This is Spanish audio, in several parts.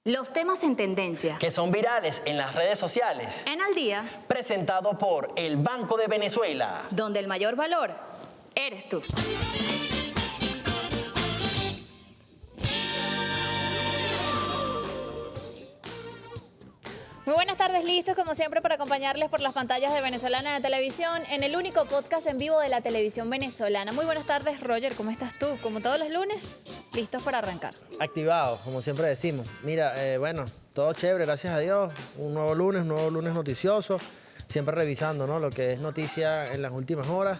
Los temas en tendencia. Que son virales en las redes sociales. En Al Día. Presentado por el Banco de Venezuela. Donde el mayor valor eres tú. Muy buenas tardes, listos como siempre para acompañarles por las pantallas de Venezolana de Televisión en el único podcast en vivo de la televisión venezolana. Muy buenas tardes, Roger, ¿cómo estás tú? Como todos los lunes, listos para arrancar. Activados, como siempre decimos. Mira, bueno, todo chévere, gracias a Dios. Un nuevo lunes noticioso. Siempre revisando, ¿no?, lo que es noticia en las últimas horas.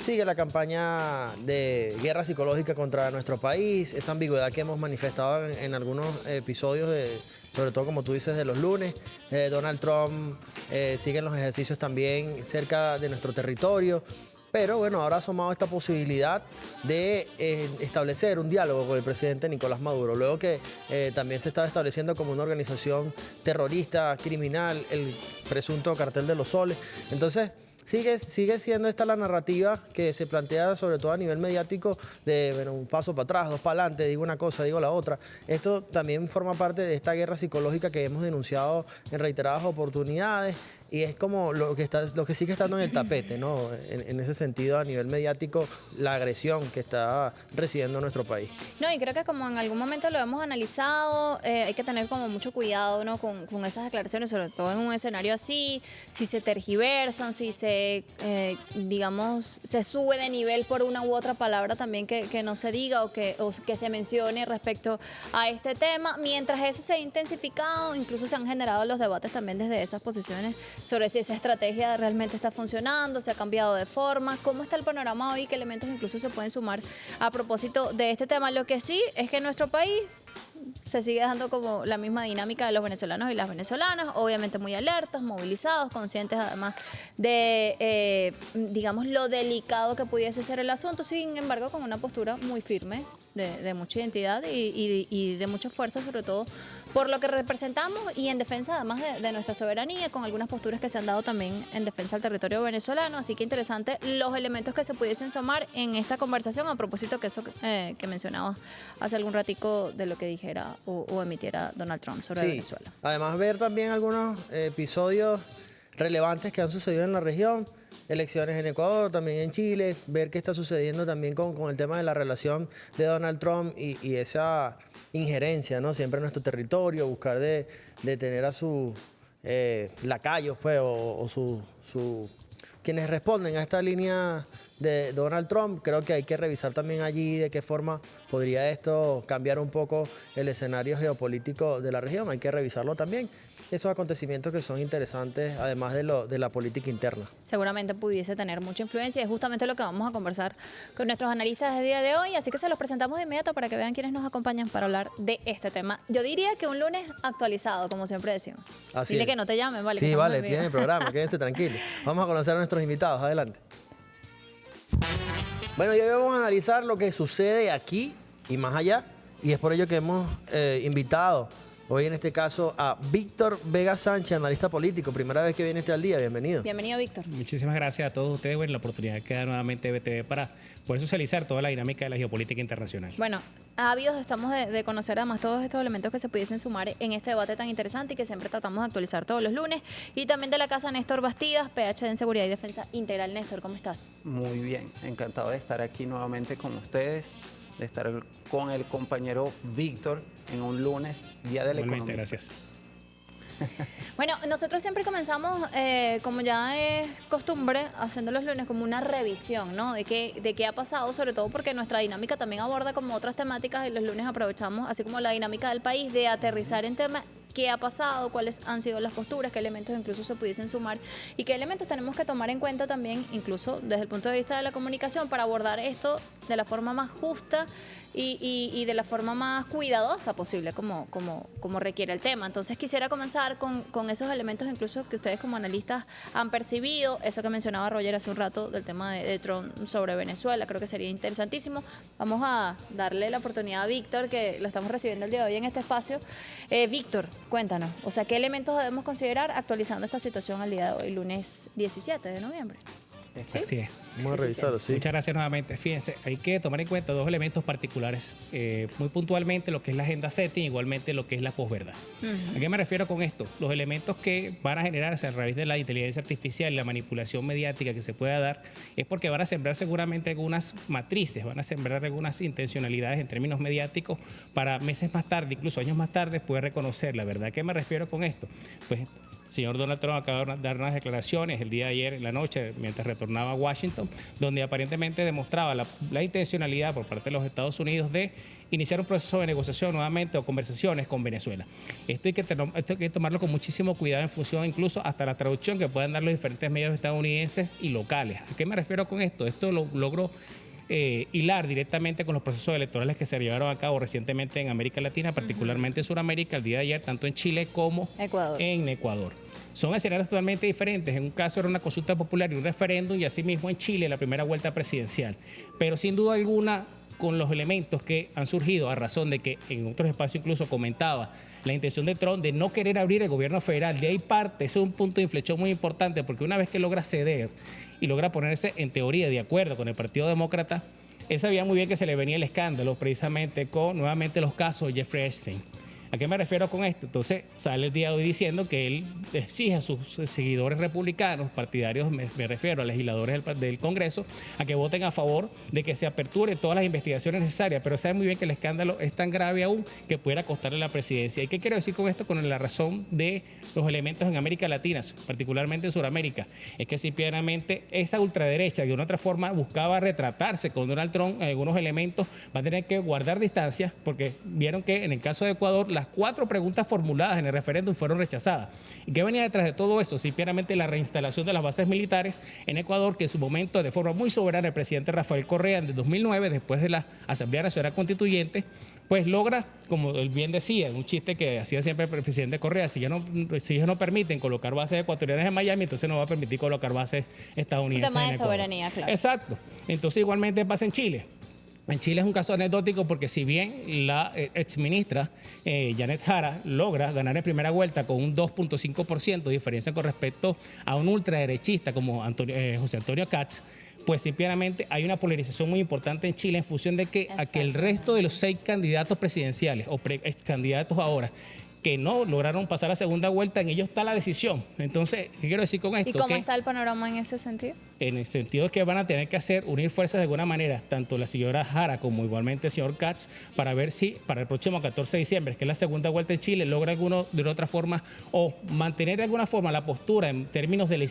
Sigue la campaña de guerra psicológica contra nuestro país, esa ambigüedad que hemos manifestado en algunos episodios, sobre todo como tú dices, de los lunes. Donald Trump sigue en los ejercicios también cerca de nuestro territorio. Pero bueno, ahora ha asomado esta posibilidad de establecer un diálogo con el presidente Nicolás Maduro, luego que también se estaba estableciendo como una organización terrorista, criminal, el presunto cartel de los soles. Entonces, sigue siendo esta la narrativa que se plantea sobre todo a nivel mediático de, bueno, un paso para atrás, dos para adelante, digo una cosa, digo la otra. Esto también forma parte de esta guerra psicológica que hemos denunciado en reiteradas oportunidades y es como lo que sigue estando en el tapete, ¿no? En ese sentido, a nivel mediático, la agresión que está recibiendo nuestro país. No, y creo que como en algún momento lo hemos analizado, hay que tener como mucho cuidado, ¿no?, con esas declaraciones, sobre todo en un escenario así, si se tergiversan, si se, digamos, se sube de nivel por una u otra palabra también que no se diga o que se mencione respecto a este tema. Mientras eso se ha intensificado, incluso se han generado los debates también desde esas posiciones sobre si esa estrategia realmente está funcionando, si ha cambiado de forma, cómo está el panorama hoy, qué elementos incluso se pueden sumar a propósito de este tema. Lo que sí es que en nuestro país se sigue dando como la misma dinámica de los venezolanos y las venezolanas, obviamente muy alertas, movilizados, conscientes además de, digamos, lo delicado que pudiese ser el asunto, sin embargo con una postura muy firme, de mucha identidad y de mucha fuerza, sobre todo por lo que representamos y en defensa además de nuestra soberanía, con algunas posturas que se han dado también en defensa del territorio venezolano. Así que interesante los elementos que se pudiesen sumar en esta conversación a propósito que eso que mencionaba hace algún ratico de lo que dijera o emitiera Donald Trump sobre Venezuela. Además, ver también algunos episodios relevantes que han sucedido en la región. Elecciones en Ecuador, también en Chile, ver qué está sucediendo también con el tema de la relación de Donald Trump y esa injerencia, ¿no?, siempre en nuestro territorio, buscar de tener a sus lacayos, pues, quienes responden a esta línea de Donald Trump. Creo que hay que revisar también allí de qué forma podría esto cambiar un poco el escenario geopolítico de la región. Hay que revisarlo también. Esos acontecimientos que son interesantes, además de la política interna. Seguramente pudiese tener mucha influencia y es justamente lo que vamos a conversar con nuestros analistas del día de hoy, así que se los presentamos de inmediato para que vean quiénes nos acompañan para hablar de este tema. Yo diría que un lunes actualizado, como siempre decimos. Así Dile es. que no te llamen, ¿vale? Sí, vale, tienen el programa, quédense tranquilos. Vamos a conocer a nuestros invitados, adelante. Bueno, y hoy vamos a analizar lo que sucede aquí y más allá, y es por ello que hemos invitado hoy en este caso a Víctor Vega Sánchez, analista político. Primera vez que viene Al Día, bienvenido. Bienvenido, Víctor. Muchísimas gracias a todos ustedes, la oportunidad que da nuevamente BTV para poder socializar toda la dinámica de la geopolítica internacional. Bueno, ávidos estamos de conocer además todos estos elementos que se pudiesen sumar en este debate tan interesante y que siempre tratamos de actualizar todos los lunes. Y también de la casa Néstor Bastidas, PhD en Seguridad y Defensa Integral. Néstor, ¿cómo estás? Muy bien, encantado de estar aquí nuevamente con ustedes, de estar con el compañero Víctor en un lunes, Día del Economista. Gracias. Bueno, nosotros siempre comenzamos, como ya es costumbre, haciendo los lunes como una revisión, ¿no?, de qué ha pasado, sobre todo porque nuestra dinámica también aborda como otras temáticas y los lunes aprovechamos, así como la dinámica del país, de aterrizar en temas. ¿Qué ha pasado? ¿Cuáles han sido las posturas? ¿Qué elementos incluso se pudiesen sumar? ¿Y qué elementos tenemos que tomar en cuenta también, incluso desde el punto de vista de la comunicación, para abordar esto de la forma más justa y de la forma más cuidadosa posible, como requiere el tema? Entonces quisiera comenzar con esos elementos incluso que ustedes como analistas han percibido, eso que mencionaba Roger hace un rato del tema de Trump sobre Venezuela. Creo que sería interesantísimo. Vamos a darle la oportunidad a Víctor, que lo estamos recibiendo el día de hoy en este espacio. Víctor, cuéntanos, o sea, ¿qué elementos debemos considerar actualizando esta situación al día de hoy, lunes 17 de noviembre? Así es. Vamos a revisarlo, sí. Muchas gracias nuevamente. Fíjense, hay que tomar en cuenta dos elementos particulares, muy puntualmente lo que es la agenda setting, igualmente lo que es la posverdad. ¿A qué me refiero con esto? Los elementos que van a generarse a través de la inteligencia artificial y la manipulación mediática que se pueda dar es porque van a sembrar seguramente algunas matrices, van a sembrar algunas intencionalidades en términos mediáticos para meses más tarde, incluso años más tarde, poder reconocer la verdad. ¿A qué me refiero con esto? Pues el señor Donald Trump acaba de dar unas declaraciones el día de ayer en la noche mientras retornaba a Washington, donde aparentemente demostraba la intencionalidad por parte de los Estados Unidos de iniciar un proceso de negociación nuevamente o conversaciones con Venezuela. Esto hay que tomarlo con muchísimo cuidado en función incluso hasta la traducción que puedan dar los diferentes medios estadounidenses y locales. ¿A qué me refiero con esto? Esto lo logró hilar directamente con los procesos electorales que se llevaron a cabo recientemente en América Latina, particularmente en Sudamérica, el día de ayer, tanto en Chile como en Ecuador. Son escenarios totalmente diferentes. En un caso era una consulta popular y un referéndum, y asimismo en Chile la primera vuelta presidencial. Pero sin duda alguna, con los elementos que han surgido a razón de que en otros espacios incluso comentaba la intención de Trump de no querer abrir el gobierno federal, de ahí parte, ese es un punto de inflexión muy importante, porque una vez que logra ceder y logra ponerse en teoría de acuerdo con el Partido Demócrata, él sabía muy bien que se le venía el escándalo precisamente con nuevamente los casos de Jeffrey Epstein. ¿A qué me refiero con esto? Entonces sale el día de hoy diciendo que él exige a sus seguidores republicanos, partidarios, me refiero a legisladores del Congreso, a que voten a favor de que se aperturen todas las investigaciones necesarias, pero sabe muy bien que el escándalo es tan grave aún que pudiera costarle la presidencia. ¿Y qué quiero decir con esto? Con la razón de los elementos en América Latina, particularmente en Sudamérica, es que simplemente esa ultraderecha que de una otra forma buscaba retratarse con Donald Trump en algunos elementos, va a tener que guardar distancia, porque vieron que en el caso de Ecuador las 4 preguntas formuladas en el referéndum fueron rechazadas. ¿Y qué venía detrás de todo eso? Simplemente la reinstalación de las bases militares en Ecuador, que en su momento, de forma muy soberana, el presidente Rafael Correa, en el 2009, después de la Asamblea Nacional Constituyente, pues logra, como él bien decía, un chiste que hacía siempre el presidente Correa, si ellos no permiten colocar bases ecuatorianas en Miami, entonces no va a permitir colocar bases estadounidenses en Ecuador. Un tema de soberanía, claro. Exacto. Entonces igualmente pasa en Chile. En Chile es un caso anecdótico porque si bien la exministra Janet Jara logra ganar en primera vuelta con un 2.5% de diferencia con respecto a un ultraderechista como José Antonio Katz, pues simplemente hay una polarización muy importante en Chile en función de que a que el resto de los 6 candidatos presidenciales o ex candidatos ahora que no lograron pasar a segunda vuelta, en ellos está la decisión. Entonces, ¿qué quiero decir con esto? ¿Y cómo está el panorama en ese sentido? En el sentido de que van a tener que unir fuerzas de alguna manera, tanto la señora Jara como igualmente el señor Katz, para ver si para el próximo 14 de diciembre, que es la segunda vuelta en Chile, logra alguno de otra forma o mantener de alguna forma la postura en términos de la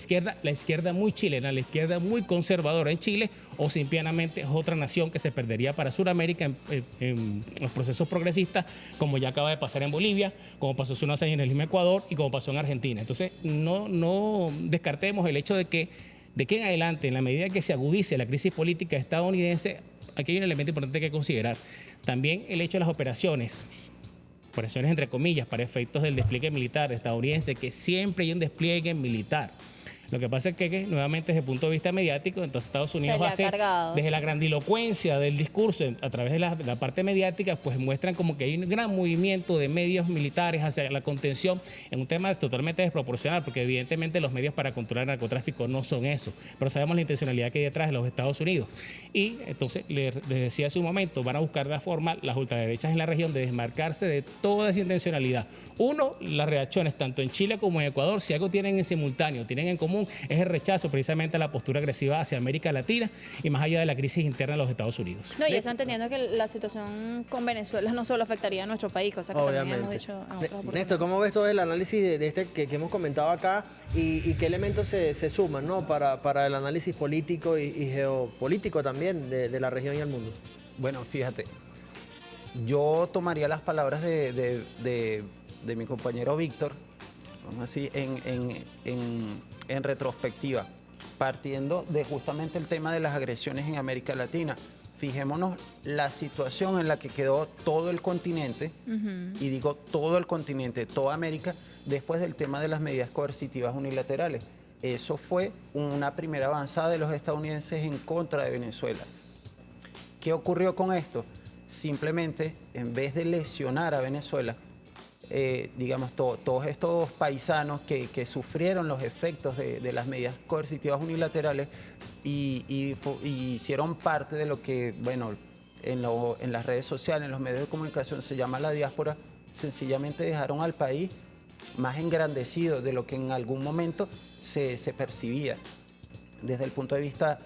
izquierda muy chilena, la izquierda muy conservadora en Chile, o simplemente es otra nación que se perdería para Sudamérica en los procesos progresistas, como ya acaba de pasar en Bolivia, como pasó hace unos años en el mismo Ecuador y como pasó en Argentina. Entonces, no descartemos el hecho de que en adelante, en la medida que se agudice la crisis política estadounidense, aquí hay un elemento importante que considerar. También el hecho de las operaciones entre comillas, para efectos del despliegue militar estadounidense, que siempre hay un despliegue militar. Lo que pasa es que nuevamente desde el punto de vista mediático, entonces Estados Unidos va a hacer, desde la grandilocuencia del discurso, a través de la parte mediática, pues muestran como que hay un gran movimiento de medios militares hacia la contención en un tema totalmente desproporcional, porque evidentemente los medios para controlar el narcotráfico no son eso, pero sabemos la intencionalidad que hay detrás de los Estados Unidos. Y entonces, les decía hace un momento, van a buscar la forma, las ultraderechas en la región, de desmarcarse de toda esa intencionalidad. Uno, las reacciones tanto en Chile como en Ecuador, si algo tienen en simultáneo, tienen en común, es el rechazo precisamente a la postura agresiva hacia América Latina y más allá de la crisis interna de los Estados Unidos. No, y eso entendiendo que la situación con Venezuela no solo afectaría a nuestro país, cosa que también hemos dicho. Néstor, ¿cómo ves todo el análisis de este que hemos comentado acá y qué elementos se suman, ¿no? para el análisis político y geopolítico también de la región y el mundo? Bueno, fíjate, yo tomaría las palabras de mi compañero Víctor, vamos así, en retrospectiva, partiendo de justamente el tema de las agresiones en América Latina. Fijémonos la situación en la que quedó todo el continente, y digo todo el continente, toda América, después del tema de las medidas coercitivas unilaterales. Eso fue una primera avanzada de los estadounidenses en contra de Venezuela. ¿Qué ocurrió con esto? Simplemente, en vez de lesionar a Venezuela, digamos, todos estos paisanos que sufrieron los efectos de las medidas coercitivas unilaterales, y hicieron parte de lo que, bueno, en las redes sociales, en los medios de comunicación se llama la diáspora. Sencillamente dejaron al país más engrandecido de lo que en algún momento se percibía desde el punto de vista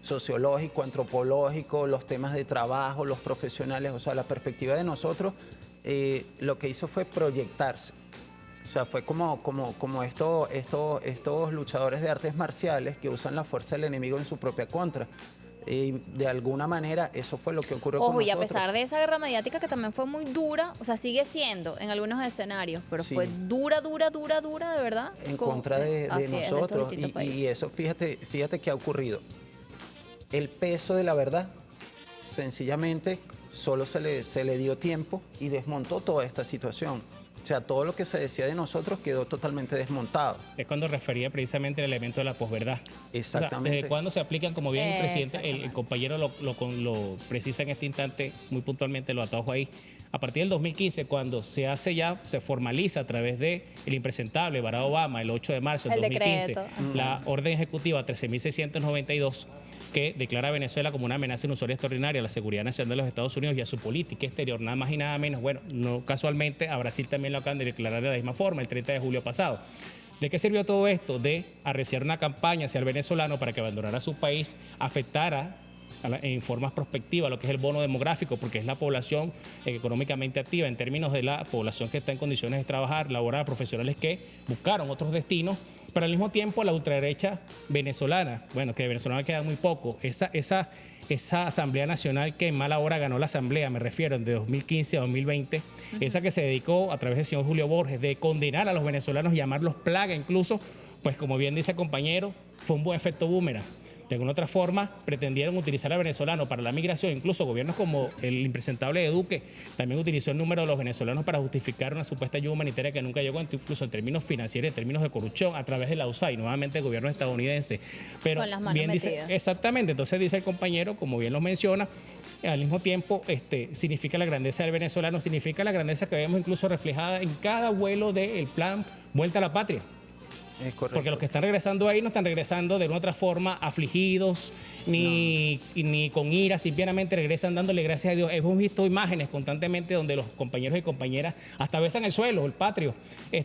sociológico, antropológico, los temas de trabajo, los profesionales, o sea, la perspectiva de nosotros, lo que hizo fue proyectarse. O sea, fue como estos luchadores de artes marciales que usan la fuerza del enemigo en su propia contra. De alguna manera, eso fue lo que ocurrió con Ojo, y a nosotros. pesar de esa guerra mediática que también fue muy dura, o sea, sigue siendo en algunos escenarios, pero Sí. fue dura, de verdad. En contra de así es, estos nosotros. distintos países. Y eso, fíjate que ha ocurrido. El peso de la verdad, sencillamente, solo se le dio tiempo y desmontó toda esta situación. O sea, todo lo que se decía de nosotros quedó totalmente desmontado. Es cuando refería precisamente el elemento de la posverdad. Exactamente. O sea, ¿desde cuándo se aplican? Como bien el presidente, el Exactamente. compañero lo precisa en este instante, muy puntualmente lo atajo ahí. A partir del 2015, cuando se formaliza a través de el impresentable Barack Obama, el 8 de marzo del El 2015, decreto, la orden ejecutiva 13.692, que declara a Venezuela como una amenaza inusual y extraordinaria a la seguridad nacional de los Estados Unidos y a su política exterior, nada más y nada menos. Bueno, no casualmente a Brasil también lo acaban de declarar de la misma forma, el 30 de julio pasado. ¿De qué sirvió todo esto? De arreciar una campaña hacia el venezolano para que abandonara su país, afectara en formas prospectivas lo que es el bono demográfico, porque es la población económicamente activa en términos de la población que está en condiciones de trabajar, laborar, profesionales que buscaron otros destinos, pero al mismo tiempo la ultraderecha venezolana, bueno, que de venezolana queda muy poco, esa Asamblea Nacional que en mala hora ganó la Asamblea, me refiero, de 2015 a 2020, esa que se dedicó a través del señor Julio Borges de condenar a los venezolanos, llamarlos plaga incluso, pues como bien dice el compañero, fue un buen efecto boomerang. De alguna otra forma, pretendieron utilizar al venezolano para la migración. Incluso gobiernos como el impresentable de Duque también utilizó el número de los venezolanos para justificar una supuesta ayuda humanitaria que nunca llegó, incluso en términos financieros, en términos de corrupción, a través de la USAID, nuevamente el gobierno estadounidense. Pero Con las manos bien dice, metidas. Exactamente, entonces dice el compañero, como bien lo menciona, al mismo tiempo significa la grandeza del venezolano, significa la grandeza que vemos incluso reflejada en cada vuelo del plan Vuelta a la Patria. Es correcto. Porque los que están regresando ahí no están regresando de una otra forma afligidos, ni con ira, simplemente regresan dándole gracias a Dios. Hemos visto imágenes constantemente donde los compañeros y compañeras hasta besan el suelo, el patrio,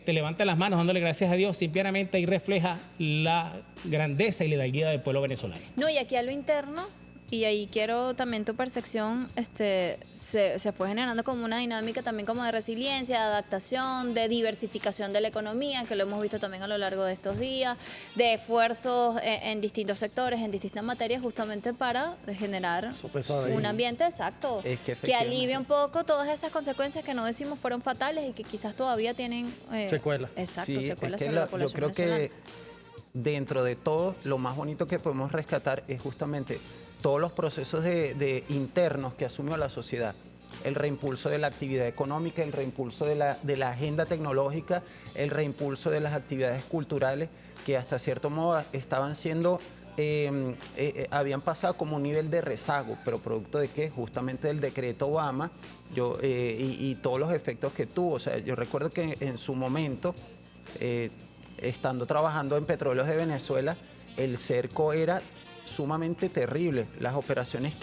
levantan las manos dándole gracias a Dios, simplemente ahí refleja la grandeza y la hidalguía del pueblo venezolano. No, y aquí a lo interno, y ahí quiero también tu percepción, se fue generando como una dinámica también como de resiliencia, de adaptación, de diversificación de la economía, que lo hemos visto también a lo largo de estos días, de esfuerzos en distintos sectores, en distintas materias, justamente para generar Sopesar ahí. un ambiente exacto, Es que que alivie efectivamente. un poco todas esas consecuencias que no decimos fueron fatales y que quizás todavía tienen Secuelas. Exacto, Sí, secuelas es que sobre la yo población creo que venezolana. dentro de todo, lo más bonito que podemos rescatar es justamente todos los procesos de internos que asumió la sociedad. El reimpulso de la actividad económica, el reimpulso de la agenda tecnológica, el reimpulso de las actividades culturales que hasta cierto modo estaban siendo, habían pasado como un nivel de rezago, pero producto de qué? Justamente del decreto Obama y todos los efectos que tuvo. O sea, yo recuerdo que en su momento, estando trabajando en Petróleos de Venezuela, el cerco era sumamente terrible. Las operaciones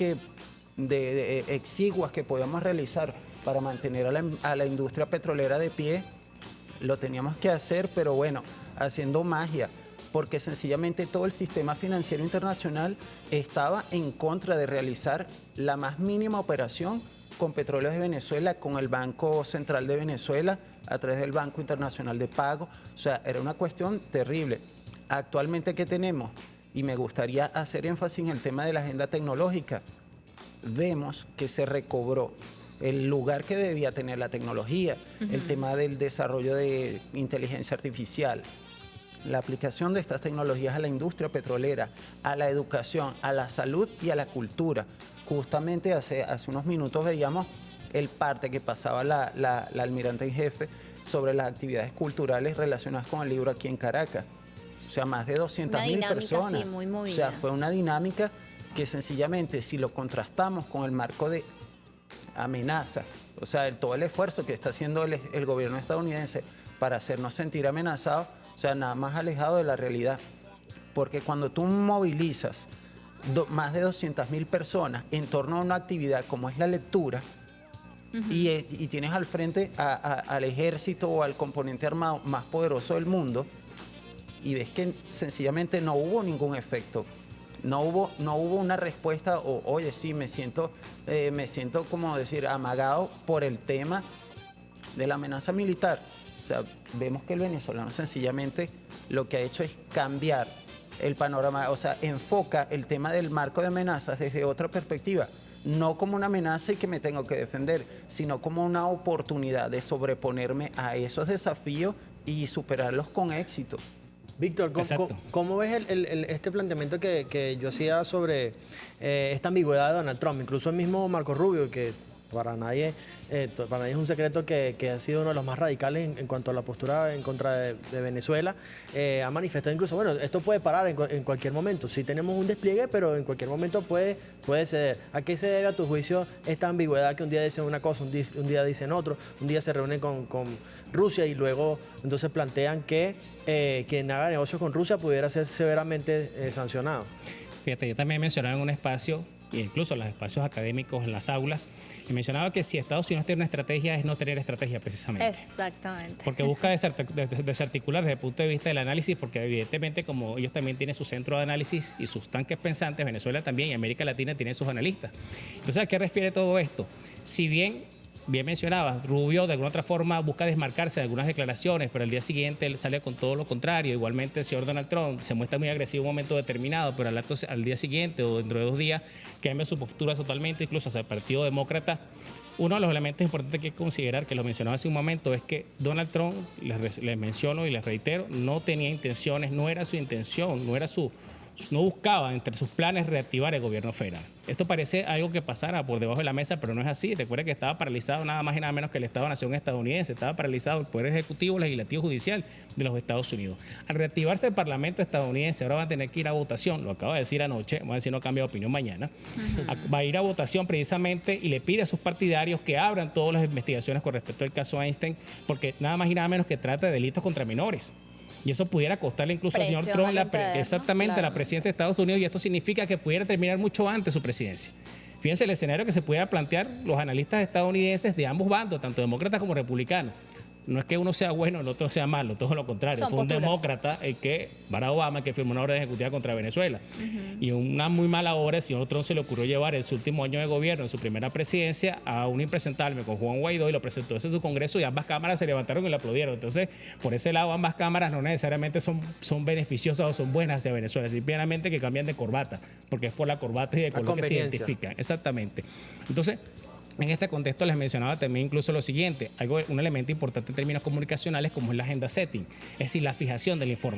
exiguas que podíamos realizar para mantener a la industria petrolera de pie, lo teníamos que hacer, pero bueno, haciendo magia, porque sencillamente todo el sistema financiero internacional estaba en contra de realizar la más mínima operación con Petróleos de Venezuela, con el Banco Central de Venezuela, a través del Banco Internacional de Pago. O sea, era una cuestión terrible. Actualmente, ¿qué tenemos? Y me gustaría hacer énfasis en el tema de la agenda tecnológica. Vemos que se recobró el lugar que debía tener la tecnología, el tema del desarrollo de inteligencia artificial, la aplicación de estas tecnologías a la industria petrolera, a la educación, a la salud y a la cultura. Justamente hace unos minutos veíamos el parte que pasaba la almirante en jefe sobre las actividades culturales relacionadas con el libro aquí en Caracas. O sea, más de 200.000 personas. Sí, muy movida. O sea, fue una dinámica que sencillamente, si lo contrastamos con el marco de amenaza, o sea, todo el esfuerzo que está haciendo el gobierno estadounidense para hacernos sentir amenazados, o sea, nada más alejado de la realidad. porque cuando tú movilizas más de 200.000 personas en torno a una actividad como es la lectura, y tienes al frente al ejército o al componente armado más poderoso del mundo, y ves que sencillamente no hubo ningún efecto. No hubo una respuesta o, oye, sí, me siento como decir, amagado por el tema de la amenaza militar. O sea, vemos que el venezolano sencillamente lo que ha hecho es cambiar el panorama, o sea, enfoca el tema del marco de amenazas desde otra perspectiva. No como una amenaza y que me tengo que defender, sino como una oportunidad de sobreponerme a esos desafíos y superarlos con éxito. Víctor, ¿cómo ves este planteamiento que yo hacía sobre esta ambigüedad de Donald Trump? Incluso el mismo Marco Rubio, que para nadie es un secreto que ha sido uno de los más radicales en cuanto a la postura en contra de Venezuela, ha manifestado incluso, bueno, esto puede parar en cualquier momento. Sí tenemos un despliegue, pero en cualquier momento puede ceder. ¿A qué se debe, a tu juicio, esta ambigüedad que un día dicen una cosa, un día dicen otro, un día se reúnen con Rusia y luego entonces plantean que quien haga negocios con Rusia pudiera ser severamente sancionado? Fíjate, yo también mencionaba en un espacio, incluso en los espacios académicos, en las aulas, y mencionaba que si Estados Unidos tiene una estrategia es no tener estrategia precisamente. Exactamente. Porque busca desarticular desde el punto de vista del análisis, porque evidentemente como ellos también tienen su centro de análisis y sus tanques pensantes, Venezuela también y América Latina tiene sus analistas. Entonces, ¿a qué refiere todo esto? Si bien mencionabas, Rubio de alguna otra forma busca desmarcarse de algunas declaraciones, pero al día siguiente él sale con todo lo contrario. Igualmente el señor Donald Trump se muestra muy agresivo en un momento determinado, pero al día siguiente o dentro de 2 días cambia su postura totalmente, incluso hacia el Partido Demócrata. Uno de los elementos importantes que hay que considerar, que lo mencionaba hace un momento, es que Donald Trump, les menciono y les reitero, no tenía intenciones, no era su intención, no buscaba entre sus planes reactivar el gobierno federal. Esto parece algo que pasara por debajo de la mesa, pero no es así. Recuerda que estaba paralizado nada más y nada menos que el Estado-Nación estadounidense, estaba paralizado el Poder Ejecutivo, Legislativo, Judicial de los Estados Unidos. Al reactivarse el Parlamento estadounidense, ahora van a tener que ir a votación, lo acabo de decir anoche, vamos a decir no cambia de opinión mañana, va a ir a votación precisamente y le pide a sus partidarios que abran todas las investigaciones con respecto al caso Einstein, porque nada más y nada menos que trata de delitos contra menores. Y eso pudiera costarle incluso al señor Trump exactamente la presidencia de Estados Unidos, y esto significa que pudiera terminar mucho antes su presidencia. Fíjense el escenario que se pudiera plantear los analistas estadounidenses de ambos bandos, tanto demócratas como republicanos. No es que uno sea bueno y el otro sea malo, todo lo contrario. Fue un demócrata el que, Barack Obama, que firmó una orden ejecutiva contra Venezuela. Y una muy mala hora, el señor Trump se le ocurrió llevar en su último año de gobierno, en su primera presidencia, a un impresentable con Juan Guaidó y lo presentó en su Congreso y ambas cámaras se levantaron y le aplaudieron. Entonces, por ese lado, ambas cámaras no necesariamente son beneficiosas o son buenas hacia Venezuela, simplemente que cambian de corbata, porque es por la corbata y el color que se identifican. Exactamente. Entonces, en este contexto les mencionaba también incluso lo siguiente, un elemento importante en términos comunicacionales como es la agenda setting, es decir, la fijación de la información.